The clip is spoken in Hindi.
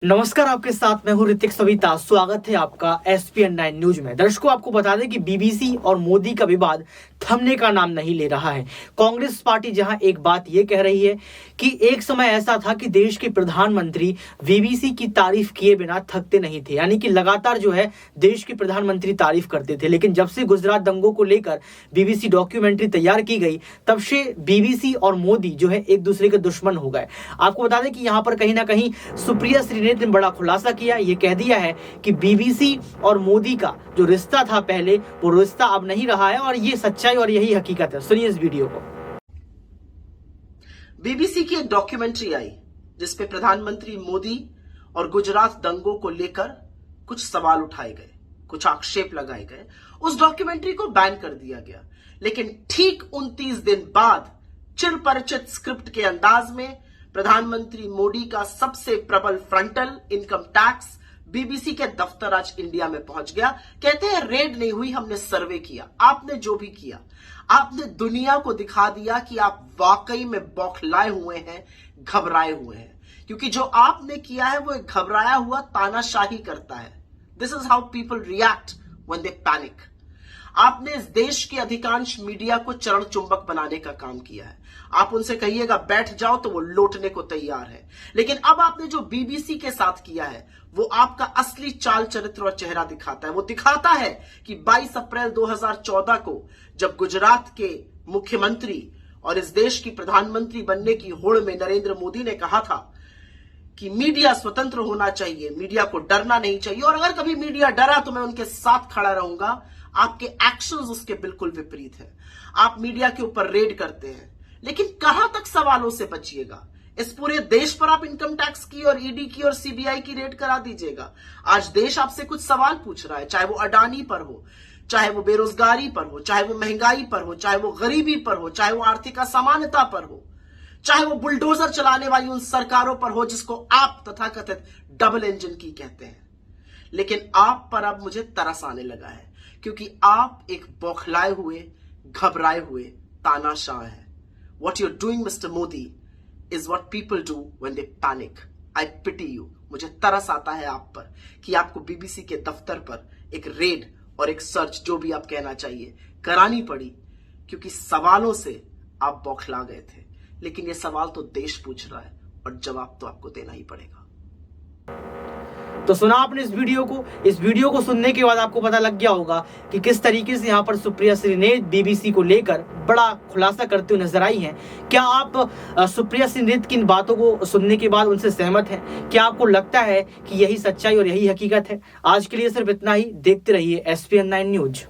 नमस्कार, आपके साथ मैं हूं ऋतिक सविता। स्वागत है आपका SPN9 न्यूज में। दर्शकों, आपको बता दें कि बीबीसी और मोदी का विवाद थमने का नाम नहीं ले रहा है। कांग्रेस पार्टी जहां एक बात यह कह रही है कि एक समय ऐसा था कि देश के प्रधानमंत्री बीबीसी की तारीफ किए बिना थकते नहीं थे, यानी कि लगातार जो है देश के प्रधानमंत्री तारीफ करते थे। लेकिन जब से गुजरात दंगों को लेकर बीबीसी डॉक्यूमेंट्री तैयार की गई, तब से बीबीसी और मोदी जो है एक दूसरे के दुश्मन हो गए। आपको बता दें कि यहाँ पर कहीं ना कहीं सुप्रिया श्रीनेत ने बड़ा खुलासा किया। ये कह दिया है कि बीबीसी और मोदी का जो रिश्ता था पहले, वो रिश्ता अब नहीं रहा है और ये सच्चाई और यही हकीकत है। सुनिए इस वीडियो को। बीबीसी की एक डॉक्यूमेंट्री आई जिसपे प्रधानमंत्री मोदी और गुजरात दंगों को लेकर कुछ सवाल उठाए गए, कुछ आक्षेप लगाए गए। उस डॉक्यूमेंट्री को बैन कर दिया गया। लेकिन ठीक 29 दिन बाद चिरपरिचित स्क्रिप्ट के अंदाज में प्रधानमंत्री मोदी का सबसे प्रबल फ्रंटल इनकम टैक्स बीबीसी के दफ्तर आज इंडिया में पहुंच गया। कहते हैं रेड नहीं हुई, हमने सर्वे किया। आपने जो भी किया, आपने दुनिया को दिखा दिया कि आप वाकई में बौखलाए हुए हैं, घबराए हुए हैं। क्योंकि जो आपने किया है वो एक घबराया हुआ तानाशाही करता है। This is how people react when they panic. आपने इस देश के अधिकांश मीडिया को चरण चुंबक बनाने का काम किया है। आप उनसे कहिएगा बैठ जाओ तो वो लौटने को तैयार है। लेकिन अब आपने जो बीबीसी के साथ किया है वो आपका असली चाल चरित्र और चेहरा दिखाता है। वो दिखाता है कि 22 अप्रैल 2014 को जब गुजरात के मुख्यमंत्री और इस देश की प्रधानमंत्री बनने की होड़ में नरेंद्र मोदी ने कहा था कि मीडिया स्वतंत्र होना चाहिए, मीडिया को डरना नहीं चाहिए, और अगर कभी मीडिया डरा तो मैं उनके साथ खड़ा रहूंगा। आपके एक्शंस उसके बिल्कुल विपरीत हैं। आप मीडिया के ऊपर रेड करते हैं, लेकिन कहां तक सवालों से बचिएगा? इस पूरे देश पर आप इनकम टैक्स की और ईडी की और सीबीआई की रेड करा दीजिएगा। आज देश आपसे कुछ सवाल पूछ रहा है, चाहे वो अडानी पर हो, चाहे वो बेरोजगारी पर हो, चाहे वो महंगाई पर हो, चाहे वो गरीबी पर हो, चाहे वो आर्थिक असमानता पर हो, चाहे वो बुलडोजर चलाने वाली उन सरकारों पर हो जिसको आप तथाकथित डबल इंजन की कहते हैं। लेकिन आप पर अब मुझे तरस आने लगा है, क्योंकि आप एक बौखलाए हुए, घबराए हुए तानाशाह हैं। What you're doing, Mr. Modi, is what people do when they panic. I pity you. मुझे तरस आता है आप पर कि आपको बीबीसी के दफ्तर पर एक रेड और एक सर्च, जो भी आप कहना चाहिए, करानी पड़ी, क्योंकि सवालों से आप बौखला गए थे। लेकिन ये सवाल तो देश पूछ रहा है और जवाब तो आपको देना ही पड़ेगा। तो सुना आपने इस वीडियो को सुनने के बाद आपको पता लग गया होगा कि किस तरीके से यहाँ पर सुप्रिया श्रीनेत बीबीसी को लेकर बड़ा खुलासा करते हुए नजर आई हैं। क्या आप सुप्रिया श्रीनेत की इन बातों को सुनने के बाद उनसे सहमत हैं? क्या आपको लगता है कि यही सच्चाई और यही हकीकत है? आज के लिए सिर्फ इतना ही। देखते रहिए SPN9 न्यूज।